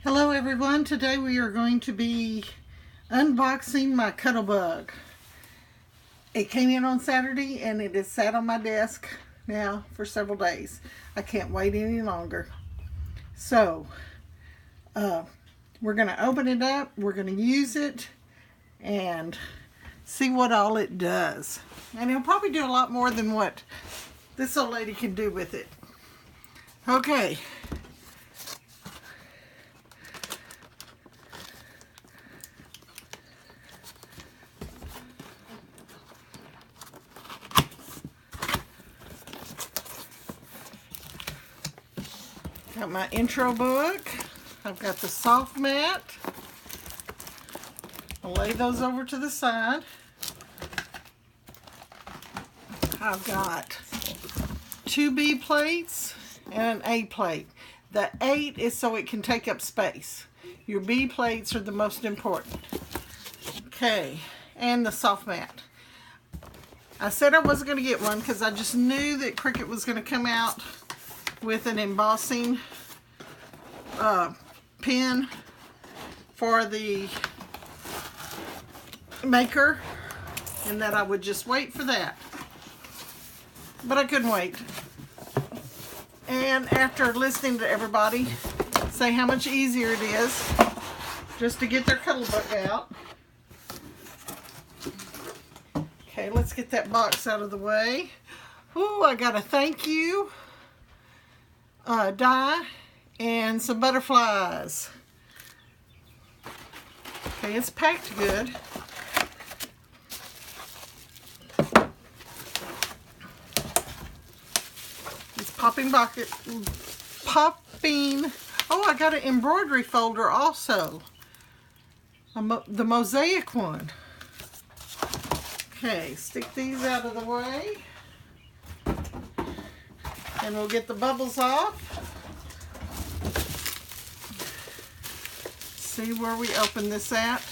Hello everyone, today we are going to be unboxing my Cuttlebug. It came in on Saturday and it has sat on my desk now for several days. I can't wait any longer. So, we're going to open it up, we're going to use it and see what all it does. And it'll probably do a lot more than what this old lady can do with it. Okay. Got my intro book. I've got the soft mat. I'll lay those over to the side. I've got 2 B plates and an A plate. The 8 is so it can take up space. Your B plates are the most important. Okay, and the soft mat. I said I wasn't going to get one because I just knew that CRICUT was going to come out with an embossing pen for the maker, and that I would just wait for that. But I couldn't wait. And after listening to everybody say how much easier it is just to get their Cuttlebug out. Okay, let's get that box out of the way. Ooh, I got a thank you die and some butterflies. Okay, it's packed good. It's popping. Oh, I got an embroidery folder also. The mosaic one. Okay, stick these out of the way. And we'll get the bubbles off. See where we open this at.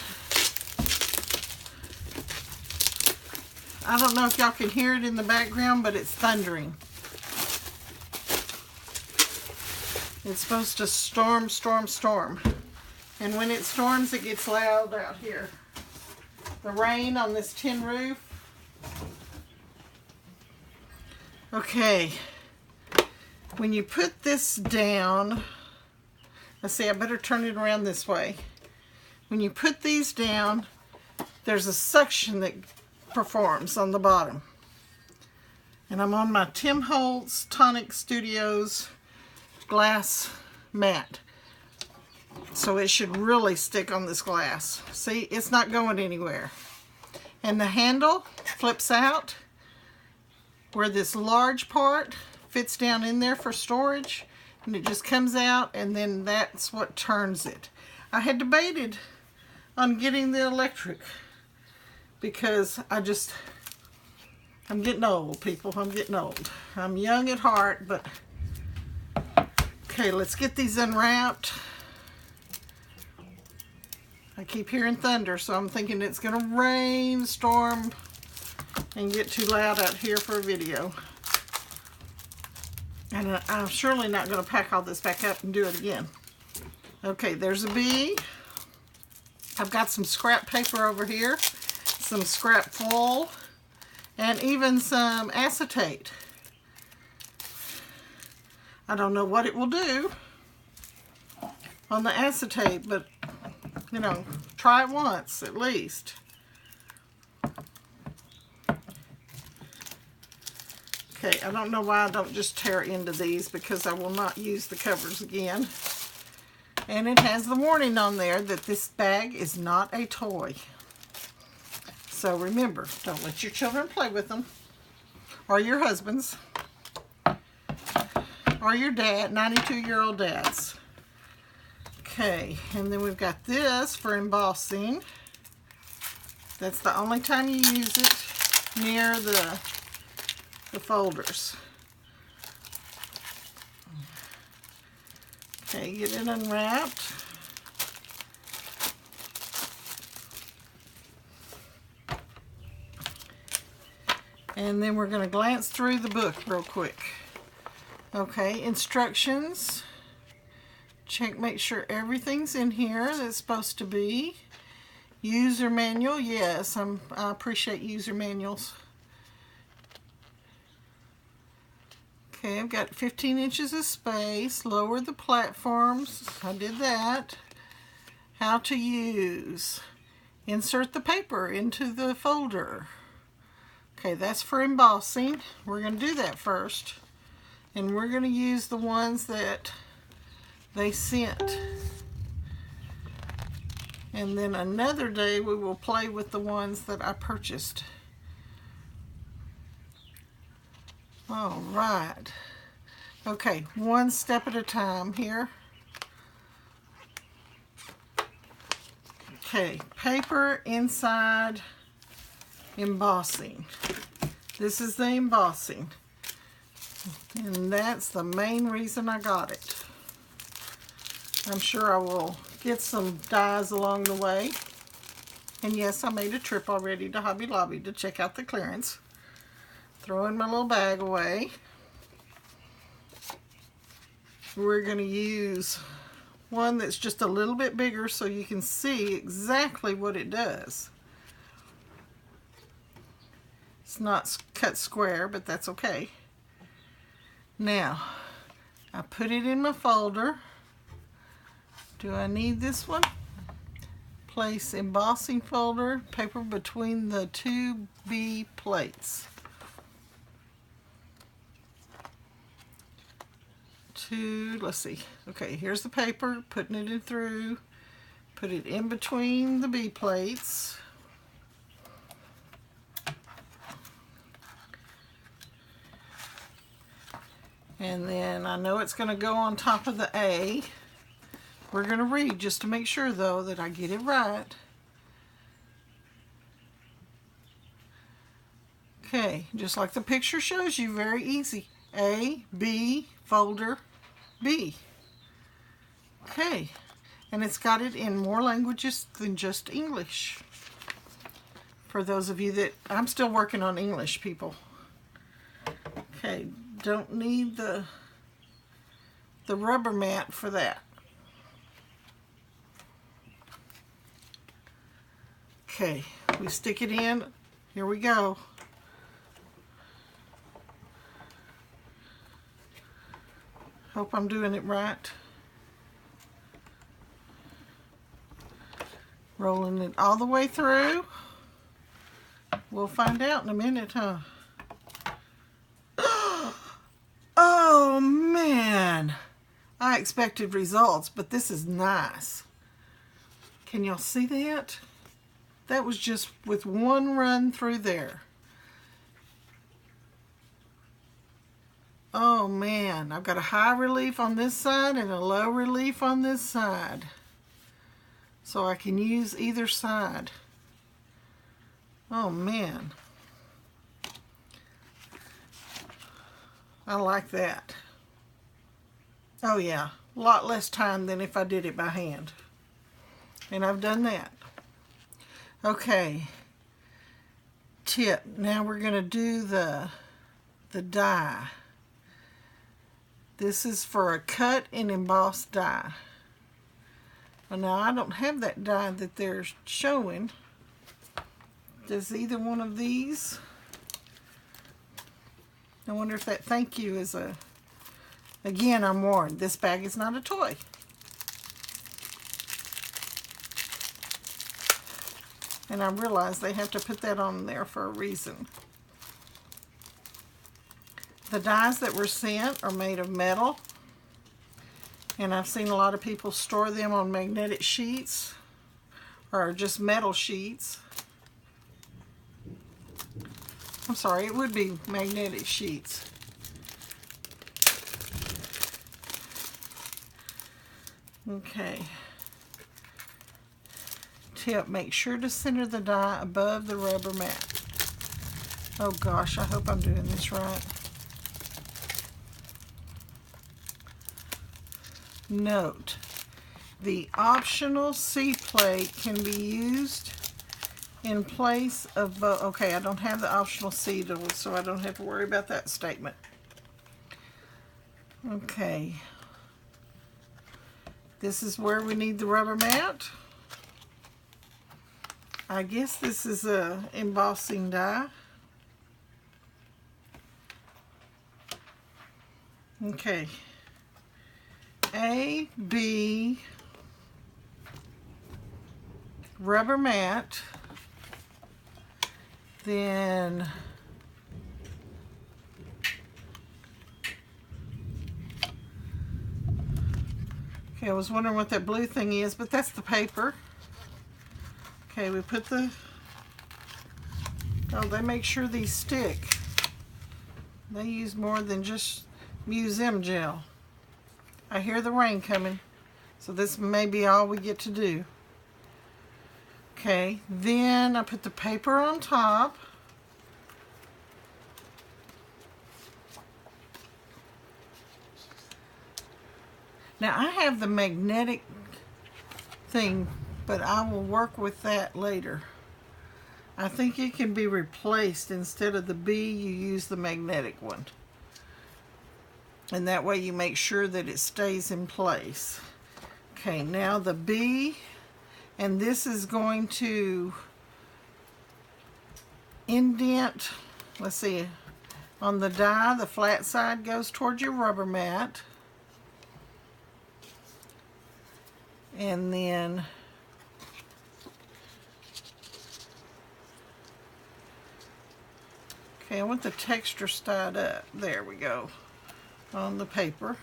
I don't know if y'all can hear it in the background, but it's thundering. It's supposed to storm, storm, storm. And when it storms, it gets loud out here. The rain on this tin roof. Okay. When you put this down, let's see, I better turn it around this way. When you put these down, there's a suction that performs on the bottom. And I'm on my Tim Holtz Tonic Studios glass mat. So it should really stick on this glass. See, it's not going anywhere. And the handle flips out where this large part fits down in there for storage, and it just comes out, and then that's what turns it. I had debated on getting the electric because I'm getting old, people. I'm getting old. I'm young at heart, but okay, let's get these unwrapped. I keep hearing thunder, so I'm thinking it's gonna rain, storm, and get too loud out here for a video. And I'm surely not going to pack all this back up and do it again. Okay, there's a bee. I've got some scrap paper over here, some scrap foil, and even some acetate. I don't know what it will do on the acetate, but, you know, try it once at least. Okay, I don't know why I don't just tear into these, because I will not use the covers again. And it has the warning on there that this bag is not a toy. So remember, don't let your children play with them. Or your husbands. Or your dad, 92-year-old dads. Okay, and then we've got this for embossing. That's the only time you use it near the folders. Okay, get it unwrapped. And then we're going to glance through the book real quick. Okay, instructions. check, make sure everything's in here that's supposed to be. User manual, yes, I appreciate user manuals. Okay, I've got 15 inches of space. Lower the platforms. I did that. How to use. Insert the paper into the folder. Okay, that's for embossing. We're going to do that first. And we're going to use the ones that they sent. And then another day we will play with the ones that I purchased. All right. Okay, one step at a time here. Okay, paper inside embossing. This is the embossing. And that's the main reason I got it. I'm sure I will get some dies along the way. And yes, I made a trip already to Hobby Lobby to check out the clearance. Throwing my little bag away. We're going to use one that's just a little bit bigger so you can see exactly what it does. It's not cut square, but that's okay. Now, I put it in my folder. Do I need this one? Place embossing folder, paper between the two B plates. Let's see. Okay, here's the paper, putting it in through, put it in between the B plates. And then I know it's going to go on top of the A. We're going to read just to make sure, though, that I get it right. Okay, just like the picture shows you, very easy. A, B, folder, B. Okay, and it's got it in more languages than just English. For those of you that, I'm still working on English, people. Okay, don't need the rubber mat for that. Okay, we stick it in. Here we go. Hope I'm doing it right. Rolling it all the way through. We'll find out in a minute, huh? Oh man! I expected results, but this is nice. Can y'all see that? That was just with one run through there. Oh man, I've got a high relief on this side and a low relief on this side. So I can use either side. Oh man. I like that. Oh yeah, a lot less time than if I did it by hand. And I've done that. Okay. Tip. Now we're going to do the die. This is for a cut and emboss die. Well, now I don't have that die that they're showing. Does either one of these? I wonder if that thank you is a... Again, I'm warned, this bag is not a toy. And I realize they have to put that on there for a reason. The dies that were sent are made of metal. And I've seen a lot of people store them on magnetic sheets or just metal sheets. I'm sorry, it would be magnetic sheets. Okay. Tip, make sure to center the die above the rubber mat. Oh gosh, I hope I'm doing this right. Note, the optional C plate can be used in place of both. Okay, I don't have the optional C tool, so I don't have to worry about that statement. Okay. This is where we need the rubber mat. I guess this is a embossing die. Okay. A, B, rubber mat, then okay, I was wondering what that blue thing is, but that's the paper. Okay, we put the, oh, they make sure these stick. They use more than just museum gel. I hear the rain coming, so this may be all we get to do. Okay, then I put the paper on top. Now I have the magnetic thing, but I will work with that later. I think it can be replaced. Instead of the B, you use the magnetic one. And that way you make sure that it stays in place. Okay, now the B, and this is going to indent, let's see, on the die, the flat side goes towards your rubber mat. And then okay, I want the texture side up. There we go. On the paper.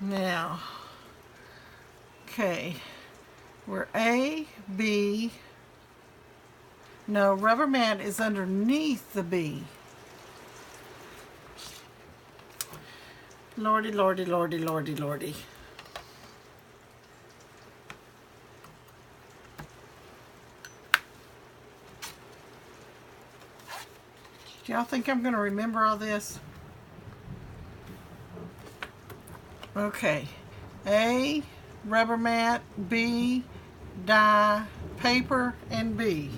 Now, okay, we're A, B, no, rubber mat is underneath the B. Lordy, lordy, lordy, lordy, lordy. Do y'all think I'm going to remember all this? Okay. A, rubber mat, B, die, paper, and B.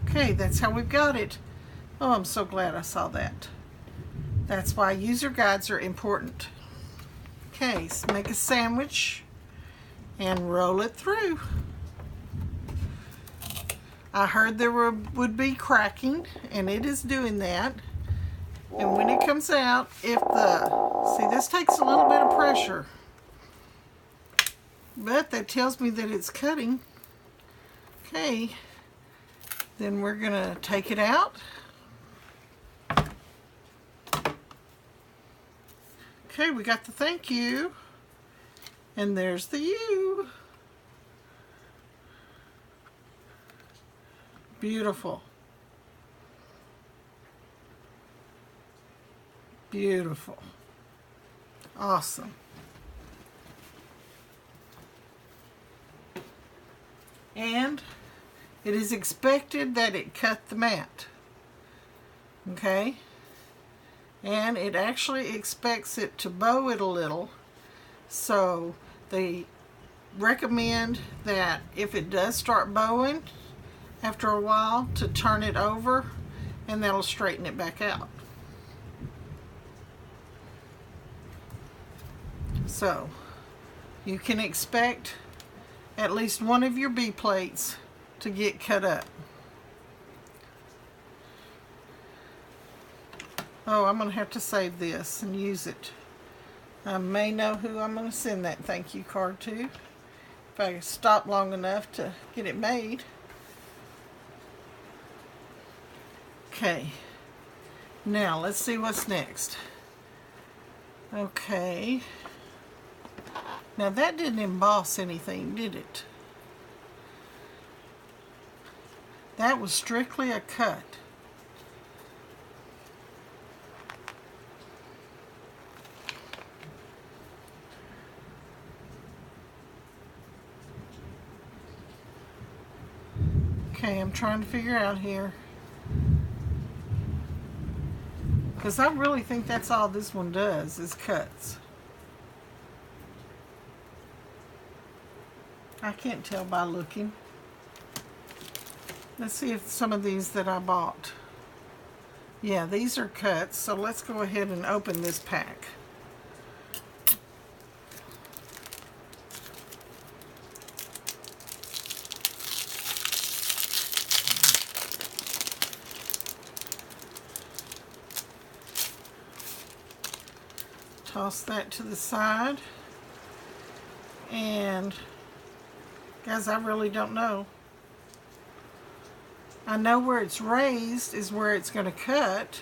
Okay, that's how we've got it. Oh, I'm so glad I saw that. That's why user guides are important. Okay, so make a sandwich and roll it through. I heard there would be cracking, and it is doing that. And when it comes out, if the, see, this takes a little bit of pressure, but that tells me that it's cutting. Okay, then we're gonna take it out. Okay, we got the thank you, and there's the U. Beautiful. Beautiful. Awesome. And it is expected that it cut the mat. Okay? And it actually expects it to bow it a little. So they recommend that if it does start bowing, after a while, to turn it over, and that'll straighten it back out. So you can expect at least one of your B plates to get cut up. Oh, I'm going to have to save this and use it. I may know who I'm going to send that thank you card to, if I stop long enough to get it made. Okay, now let's see what's next. Okay, now that didn't emboss anything, did it? That was strictly a cut. Okay, I'm trying to figure out here, because I really think that's all this one does, is cuts. I can't tell by looking. Let's see if some of these that I bought. Yeah, these are cuts, so let's go ahead and open this pack. Toss that to the side. And guys, I really don't know. I know where it's raised is where it's going to cut.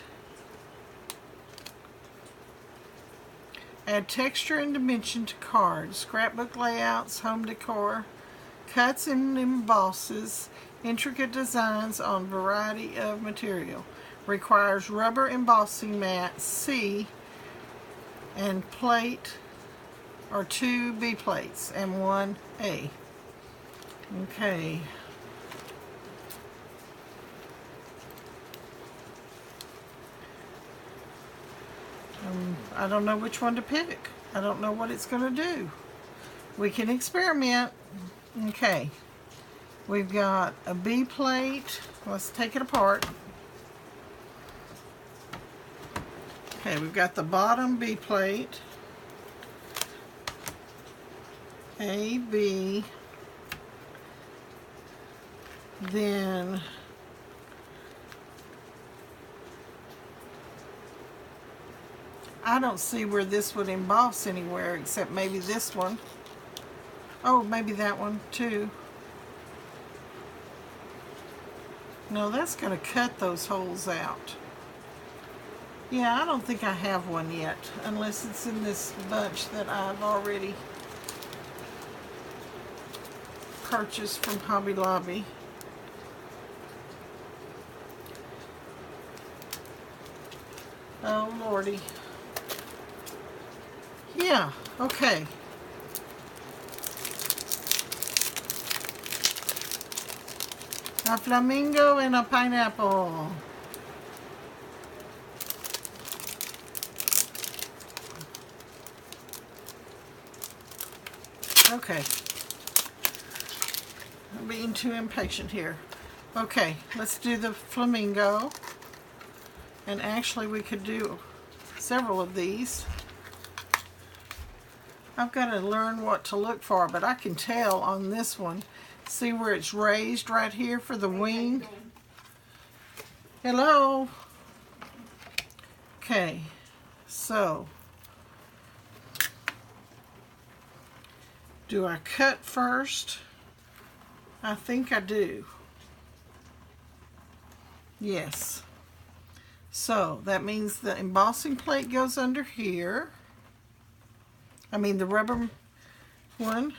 Add texture and dimension to cards, scrapbook layouts, home decor, cuts and embosses, intricate designs on variety of material. Requires rubber embossing mat C and plate or 2 B plates and 1 A. Okay. I don't know which one to pick. I don't know what it's going to do. We can experiment. Okay. We've got a B plate. Let's take it apart. Okay, we've got the bottom B plate. A, B. Then I don't see where this would emboss anywhere except maybe this one. Oh, maybe that one too. No, that's going to cut those holes out. Yeah, I don't think I have one yet, unless it's in this bunch that I've already purchased from Hobby Lobby. Oh, Lordy. Yeah, okay. A flamingo and a pineapple. Okay. I'm being too impatient here. Okay, let's do the flamingo. And actually we could do several of these. I've got to learn what to look for, but I can tell on this one. See where it's raised right here for the wing? Hello? Okay, so do I cut first? I think I do. Yes. So that means the embossing plate goes under here. I mean the rubber one.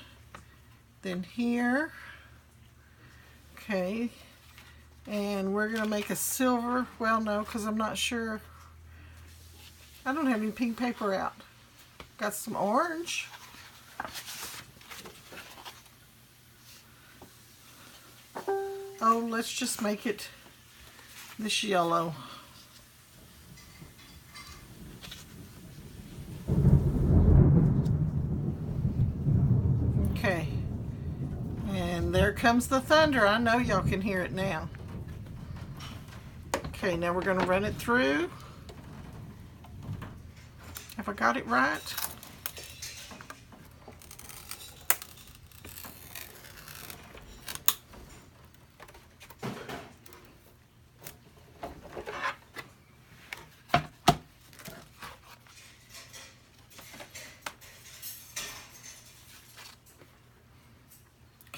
Then here. Okay. And we're going to make a silver. Well, no, because I'm not sure. I don't have any pink paper out. Got some orange. Oh, let's just make it this yellow. Okay. And there comes the thunder. I know y'all can hear it now. Okay, now we're going to run it through. Have I got it right?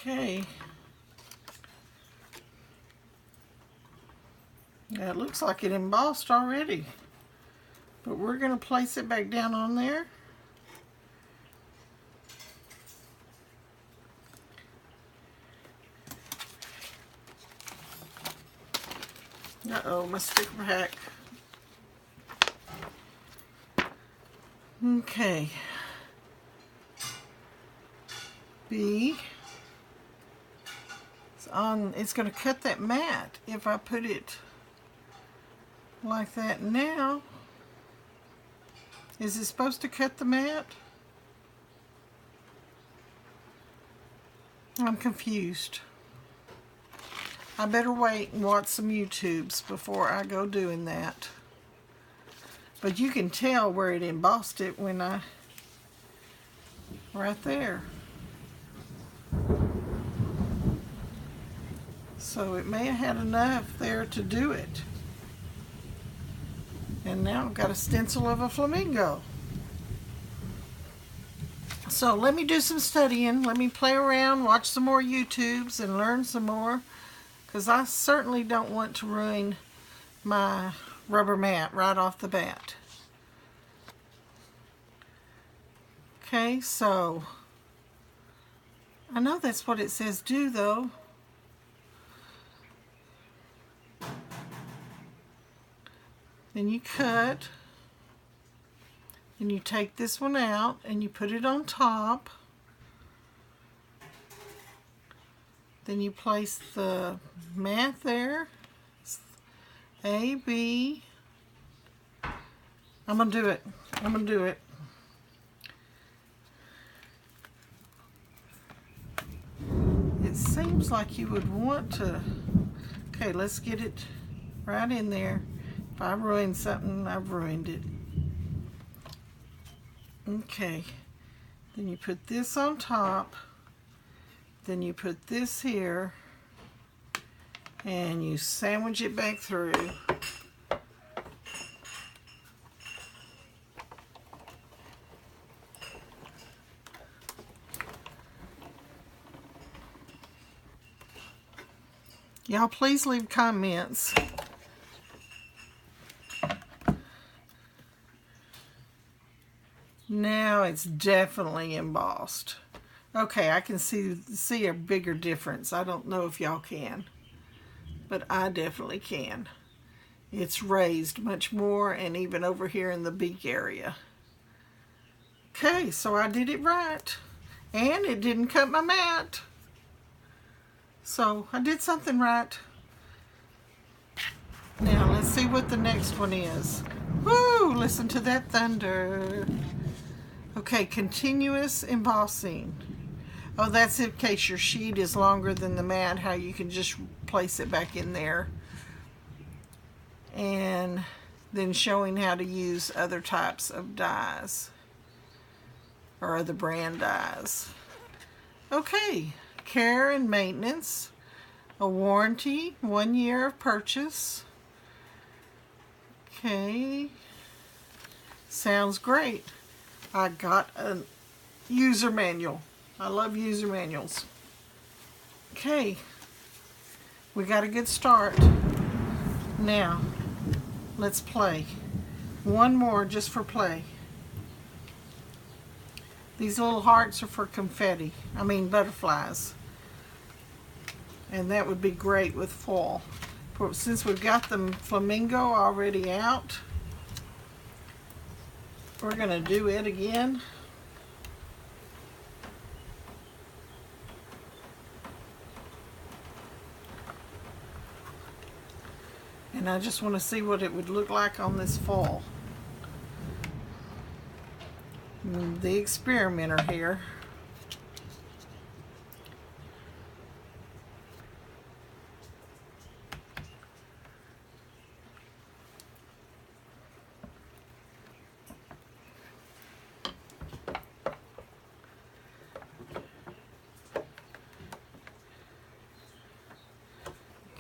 Okay. Yeah, it looks like it embossed already. But we're going to place it back down on there. Uh-oh, my sticker pack. Okay. B. It's going to cut that mat if I put it like that now. Is it supposed to cut the mat? I'm confused. I better wait and watch some YouTubes before I go doing that. But you can tell where it embossed it when right there. So it may have had enough there to do it. And now I've got a stencil of a flamingo. So let me do some studying. Let me play around, watch some more YouTubes, and learn some more. Because I certainly don't want to ruin my rubber mat right off the bat. Okay, so I know that's what it says do, though. Then you cut, and you take this one out and you put it on top. Then you place the mat there. A, B. I'm gonna do it. I'm gonna do it. It seems like you would want to. Okay, let's get it right in there. If I ruined something, I've ruined it. Okay, then you put this on top, then you put this here, and you sandwich it back through. Y'all please leave comments. Now it's definitely embossed. Okay, I can see a bigger difference. I don't know if y'all can, but I definitely can. It's raised much more, and even over here in the beak area. Okay, so I did it right, and it didn't cut my mat. So I did something right. Now let's see what the next one is. Woo! Listen to that thunder. Okay, continuous embossing. Oh, that's in case your sheet is longer than the mat, how you can just place it back in there. And then showing how to use other types of dyes or other brand dyes. Okay, care and maintenance, a warranty, 1 year of purchase. Okay, sounds great. I got a user manual. I love user manuals. Okay, we got a good start. Now, let's play. One more just for play. These little hearts are for confetti. I mean butterflies. And that would be great with foil. Since we've got the flamingo already out, we're going to do it again. And I just want to see what it would look like on this foil. The experimenter here.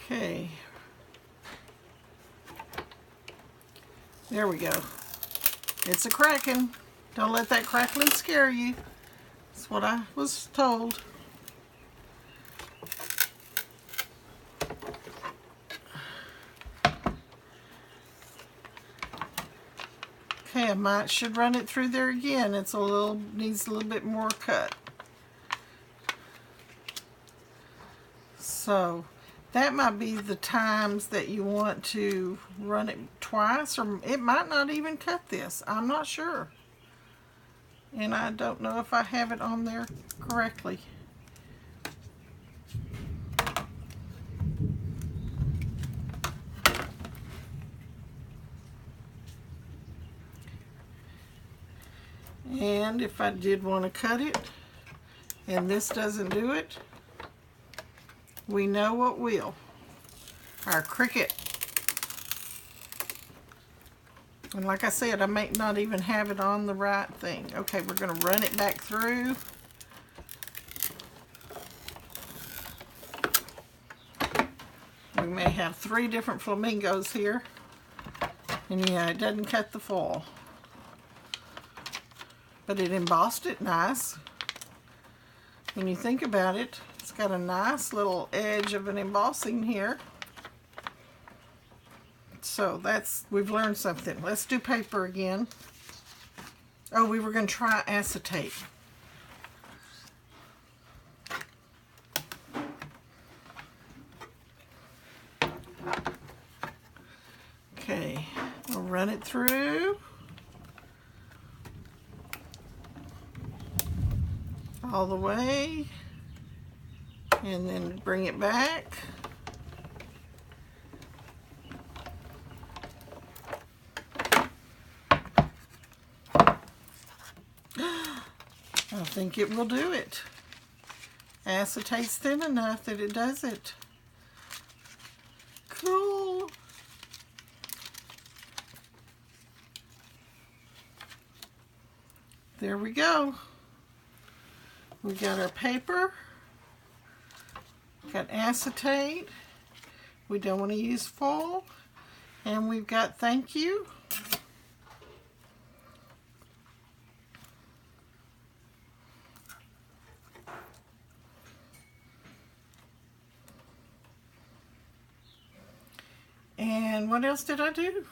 Okay. There we go. It's a cracking. Don't let that crackling scare you. That's what I was told. Okay, should run it through there again. Needs a little bit more cut. So that might be the times that you want to run it twice, or it might not even cut this. I'm not sure. And I don't know if I have it on there correctly. And if I did want to cut it, and this doesn't do it, we know what will. Our CRICUT. And like I said, I may not even have it on the right thing. Okay, we're going to run it back through. We may have 3 different flamingos here. And yeah, it doesn't cut the foil. but it embossed it nice. When you think about it, it's got a nice little edge of an embossing here. So we've learned something. Let's do paper again. Oh, we were going to try acetate. Okay, we'll run it through. All the way. And then bring it back. I think it will do it. Acetate's thin enough that it does it. Cool. There we go. We got our paper. Got acetate. We don't want to use foil. And we've got thank you. And what else did I do?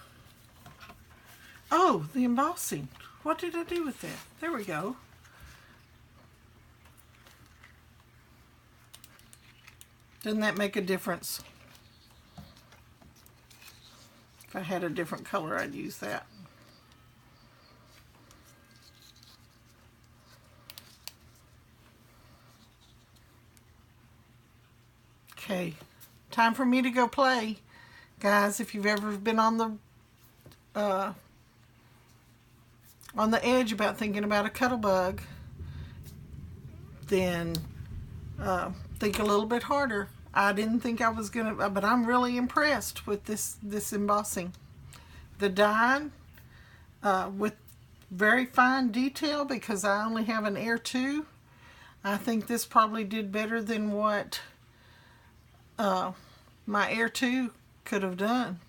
Oh, the embossing. What did I do with that? There we go. Doesn't that make a difference? If I had a different color, I'd use that. Okay, time for me to go play. Guys, if you've ever been on the edge about thinking about a Cuttlebug, then think a little bit harder. I didn't think I was gonna, but I'm really impressed with this embossing. The dye with very fine detail, because I only have an Air 2. I think this probably did better than what my Air 2 could have done.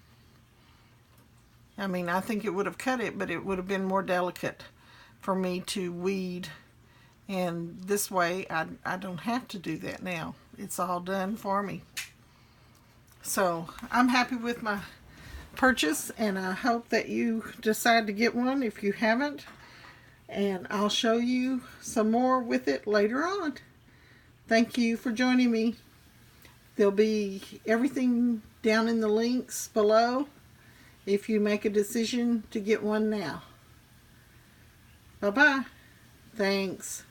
I mean, I think it would have cut it, but it would have been more delicate for me to weed. And this way, I don't have to do that now. It's all done for me. So, I'm happy with my purchase, and I hope that you decide to get one if you haven't. And I'll show you some more with it later on. Thank you for joining me. There'll be everything down in the links below if you make a decision to get one now. Bye-bye. Thanks.